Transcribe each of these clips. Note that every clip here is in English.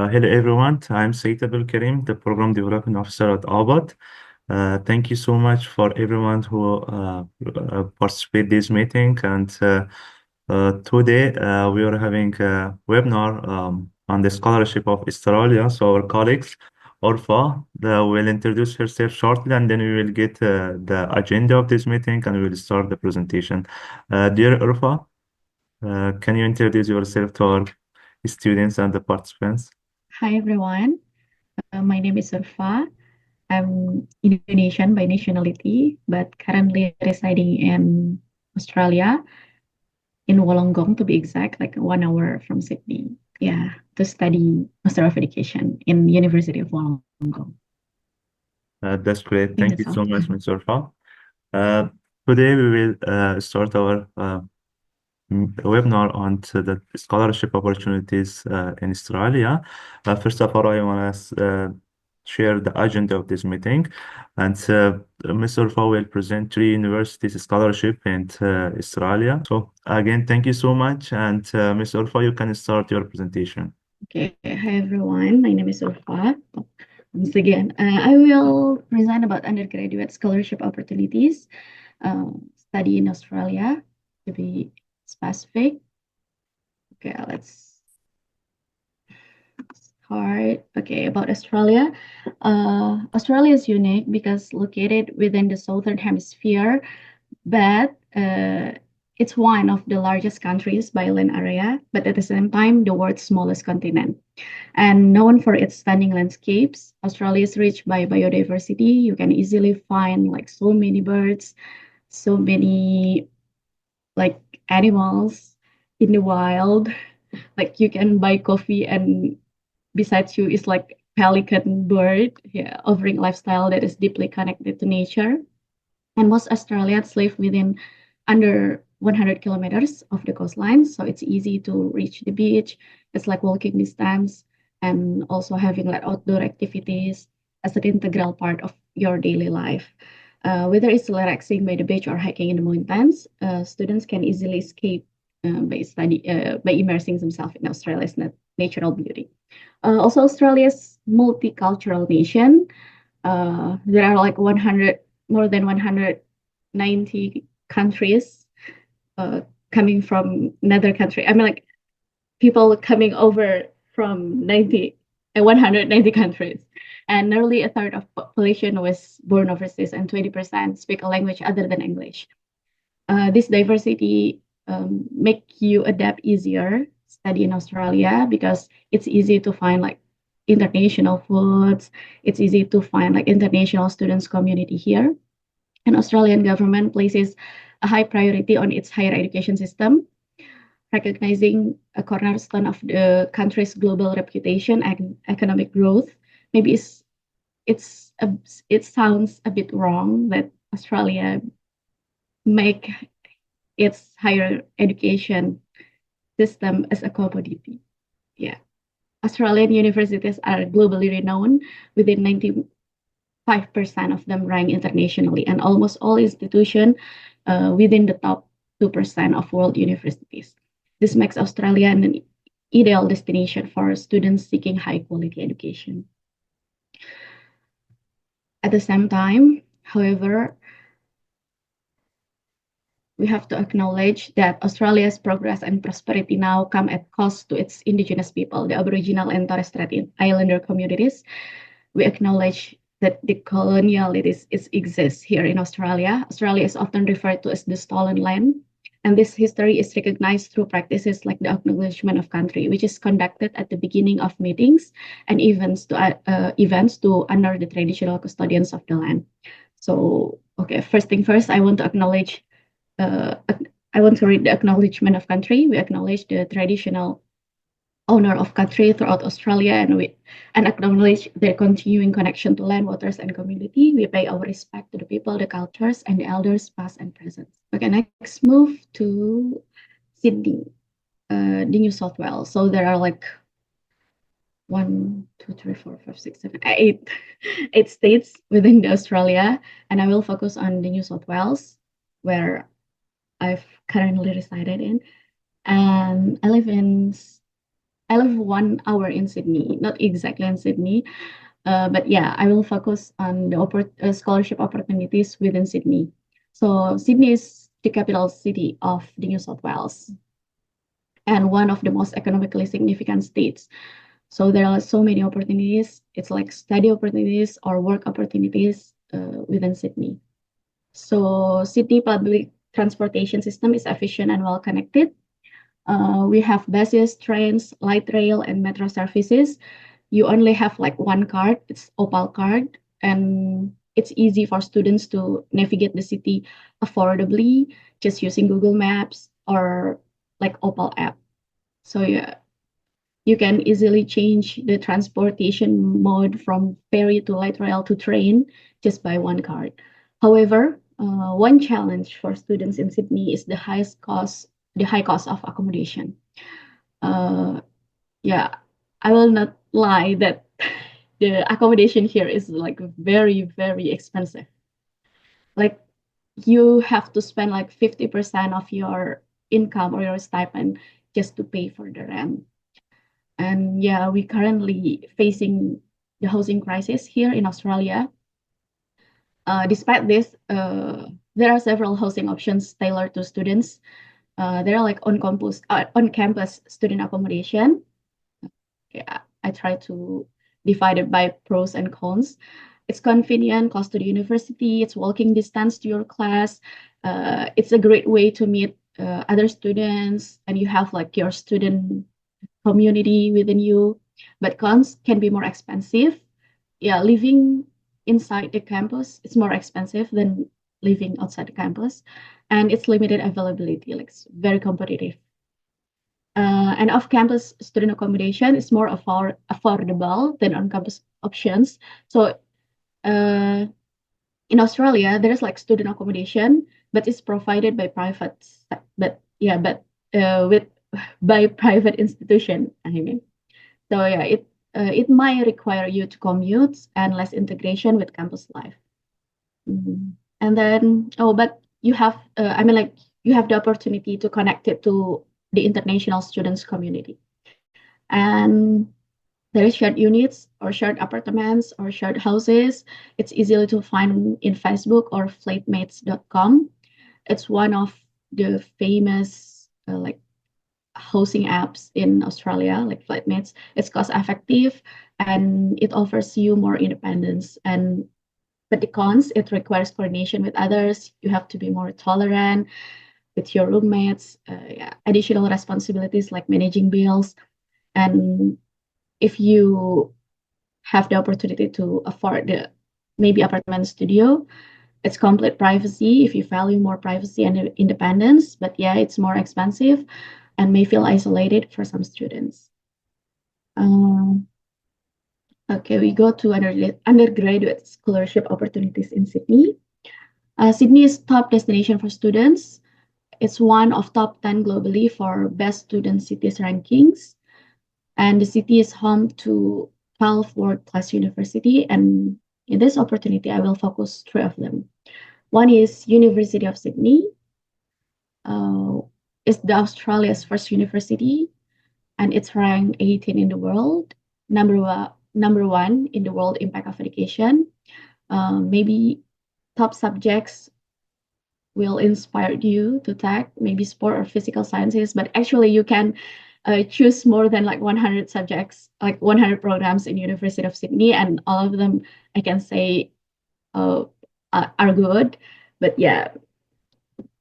Hello everyone, I'm Said Abdul Karim, the Program Development Officer at Abbott. Thank you so much for everyone who participate this meeting. And today we are having a webinar on the scholarship of Australia. So our colleagues, Orfa, will introduce herself shortly, and then we will get the agenda of this meeting and we will start the presentation. Dear Orfa, can you introduce yourself to our students and the participants? Hi everyone, my name is Surfa. I'm Indonesian by nationality, but currently residing in Australia, in Wollongong to be exact, like 1 hour from Sydney. Yeah, to study Master of Education in University of Wollongong. That's I great. think Thank you that's so all. much, Mr. Fa. Uh, Today we will start our webinar on to the scholarship opportunities in Australia. First of all, I want to share the agenda of this meeting, and Mr. Fa will present three universities scholarship in Australia. So again, thank you so much, and Mr. Fa, you can start your presentation. Okay, hi everyone, my name is Surfa. Once again, I will present about undergraduate scholarship opportunities, study in Australia to be specific. Okay, let's start. Okay, about Australia. Australia is unique because located within the southern hemisphere, but it's one of the largest countries by land area, but at the same time, the world's smallest continent. And known for its stunning landscapes, Australia is rich by biodiversity. You can easily find like so many birds, so many like animals in the wild. Like you can buy coffee and besides you is like pelican bird, yeah, offering lifestyle that is deeply connected to nature. And most Australians live within under 100 kilometers of the coastline, so it's easy to reach the beach. It's like walking distance, and also having like outdoor activities as an integral part of your daily life. Whether it's relaxing by the beach or hiking in the mountains, students can easily escape by immersing themselves in Australia's natural beauty. Also, Australia's multicultural nation. There are like 100, more than 190 countries uh, coming from another country. I mean, like people coming over from 190 countries. And nearly a third of population was born overseas, and 20% speak a language other than English. This diversity make you adapt easier study in Australia because it's easy to find like international foods. It's easy to find like international students community here. And Australian government places a high priority on its higher education system, recognizing a cornerstone of the country's global reputation and economic growth. Maybe it's a, it sounds a bit wrong that Australia make its higher education system as a commodity. Yeah. Australian universities are globally renowned, within 95% of them rank internationally, and almost all institutions within the top 2% of world universities. This makes Australia an ideal destination for students seeking high quality education. At the same time, however, we have to acknowledge that Australia's progress and prosperity now come at cost to its indigenous people, the Aboriginal and Torres Strait Islander communities. We acknowledge that the colonialities exists here in Australia. Australia is often referred to as the stolen land, and this history is recognized through practices like the acknowledgement of country, which is conducted at the beginning of meetings and events to honor the traditional custodians of the land. So, okay, first thing first, uh, I want to read the acknowledgement of country. We acknowledge the traditional owner of country throughout Australia, and acknowledge their continuing connection to land, waters, and community. We pay our respect to the people, the cultures, and the elders, past and present. Okay, next move to Sydney, the New South Wales. So there are like one, two, three, four, five, six, seven, eight, eight states within the Australia, and I will focus on the New South Wales, where I've currently resided in, and I live in I live 1 hour in Sydney, not exactly in Sydney, but yeah, I will focus on the scholarship opportunities within Sydney. So Sydney is the capital city of the New South Wales and one of the most economically significant states. So there are so many opportunities. It's like study opportunities or work opportunities within Sydney. So Sydney public transportation system is efficient and well connected. We have buses, trains, light rail, and metro services. You only have like one card, it's Opal card, and it's easy for students to navigate the city affordably just using Google Maps or like Opal app. So yeah, you can easily change the transportation mode from ferry to light rail to train just by one card. However, one challenge for students in Sydney is the high cost of accommodation. Uh, yeah, I will not lie that the accommodation here is like very, very expensive. Like you have to spend like 50% of your income or your stipend just to pay for the rent. And yeah, we currently facing the housing crisis here in Australia. Despite this, there are several housing options tailored to students. There are like on campus student accommodation. Yeah, I try to divide it by pros and cons. It's convenient, close to the university. It's walking distance to your class. It's a great way to meet other students, and you have like your student community within you, but cons can be more expensive. Yeah, living inside the campus is more expensive than living outside the campus, and it's limited availability, like it's very competitive. And off-campus student accommodation is more affordable than on-campus options. So uh, in Australia, there is like student accommodation, but it's provided by with by private institution. I mean. So yeah, it might require you to commute and less integration with campus life. And then but you have I mean like you have the opportunity to connect it to the international students community. And there is shared units or shared apartments or shared houses. It's easily to find in Facebook or flatmates.com. It's one of the famous like housing apps in Australia, like Flatmates. It's cost effective and it offers you more independence. And but the cons, it requires coordination with others. You have to be more tolerant with your roommates. Yeah, additional responsibilities like managing bills. And if you have the opportunity to afford the maybe apartment studio, it's complete privacy if you value more privacy and independence. But yeah, it's more expensive and may feel isolated for some students. Um, okay, we go to undergraduate scholarship opportunities in Sydney. Sydney is top destination for students. It's one of top 10 globally for best student cities rankings. And the city is home to 12 world-class university. And in this opportunity, I will focus three of them. One is University of Sydney. Uh, it's the Australia's first university and it's ranked 18 in the world, number one in the world impact of education. Maybe top subjects will inspire you to take maybe sport or physical sciences, but actually you can choose more than like 100 subjects, like 100 programs in University of Sydney, and all of them I can say uh, are good. But yeah,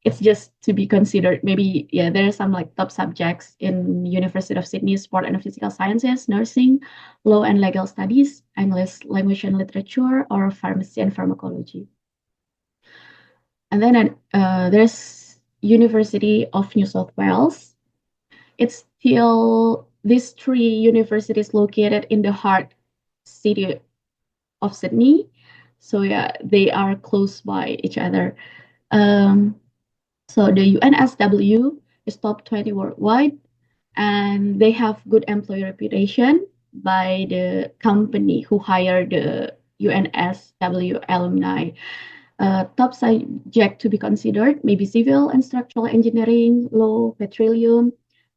it's just to be considered. Maybe yeah, there are some like top subjects in University of Sydney: sport and physical sciences, nursing, law and legal studies, English language and literature, or pharmacy and pharmacology. And then there's University of New South Wales. It's still these three universities located in the heart city of Sydney. So yeah, they are close by each other. Um, So the UNSW is top 20 worldwide, and they have good employee reputation by the company who hired the UNSW alumni. Top subject to be considered maybe civil and structural engineering, law, petroleum,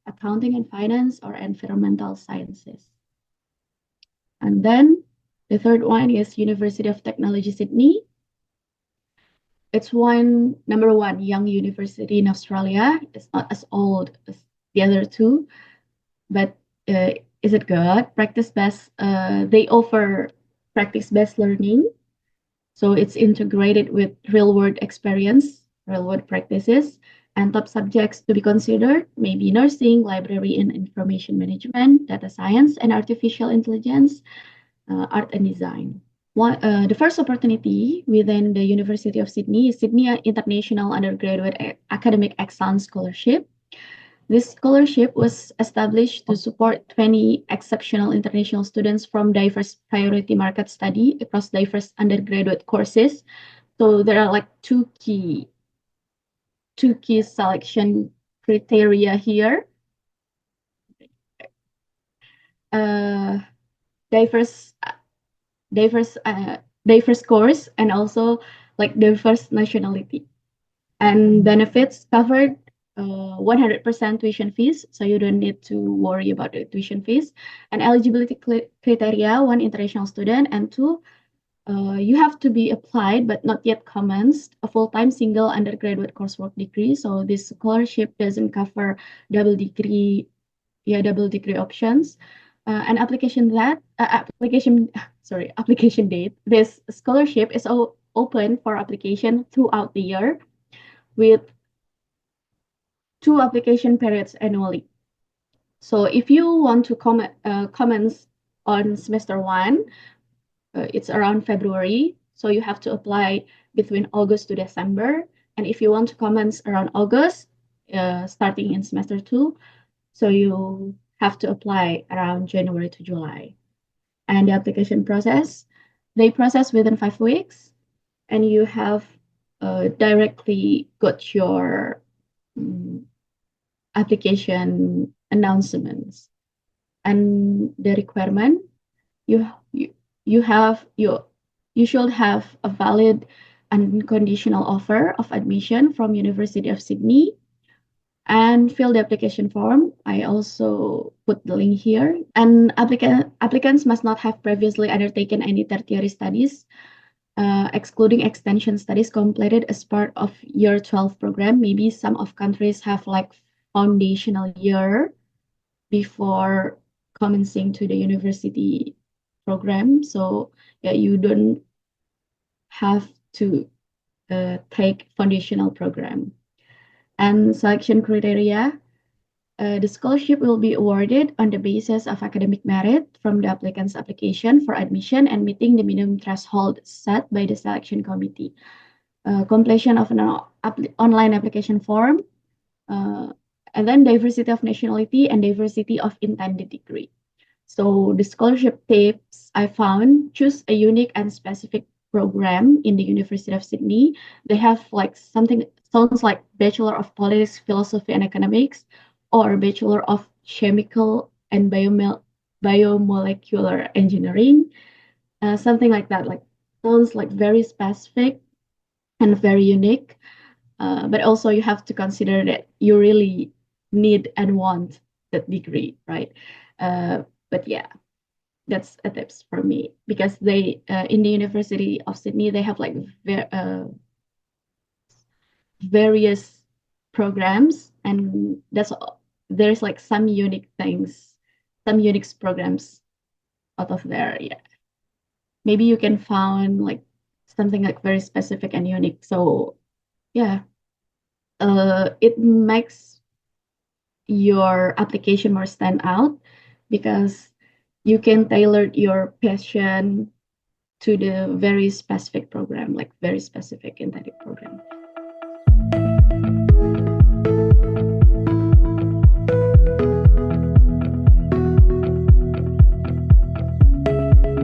accounting and finance, or environmental sciences. And then the third one is University of Technology Sydney. It's number one young university in Australia. It's not as old as the other two, but uh, is it good? Practice based. They offer practice based learning, so it's integrated with real world experience, real world practices, and top subjects to be considered maybe nursing, library and information management, data science, and artificial intelligence, art and design. The first opportunity within the University of Sydney is Sydney International Undergraduate Academic Excellence Scholarship. This scholarship was established to support 20 exceptional international students from diverse priority market study across diverse undergraduate courses. So there are like two key selection criteria here. Uh, diverse diverse course and also like diverse nationality. And benefits covered 100% tuition fees, so you don't need to worry about the tuition fees. And eligibility criteria: one, international student, and two, you have to be applied but not yet commenced a full-time single undergraduate coursework degree. So this scholarship doesn't cover double degree, double degree options. And application date. This scholarship is open for application throughout the year with two application periods annually. So if you want to commence on semester one, it's around February. So you have to apply between August to December. And if you want to commence around August, starting in semester two, so you have to apply around January to July. And the application process, they process within 5 weeks, and you have directly got your um, application announcements. And the requirement, you you you have you should have a valid unconditional offer of admission from University of Sydney and fill the application form. I also put the link here. And applicants must not have previously undertaken any tertiary studies, excluding extension studies completed as part of year 12 program. Maybe some of countries have like foundational year before commencing to the university program. So yeah, you don't have to take foundational program. And selection criteria, the scholarship will be awarded on the basis of academic merit from the applicant's application for admission and meeting the minimum threshold set by the selection committee. Completion of an online application form, uh, and then diversity of nationality and diversity of intended degree. So the scholarship tips I found: choose a unique and specific program in the University of Sydney. They have like something sounds like Bachelor of Politics, Philosophy and Economics, or Bachelor of Chemical and Biomolecular Engineering, something like that. Like sounds like very specific and very unique. But also you have to consider that you really need and want that degree, right? But yeah, that's a tips for me because they in the University of Sydney they have like various programs, and there's like some unique things, some unique programs out of there. Yeah, maybe you can find like something like very specific and unique. So yeah, it makes your application more stand out because you can tailor your passion to the very specific program, like very specific intended program.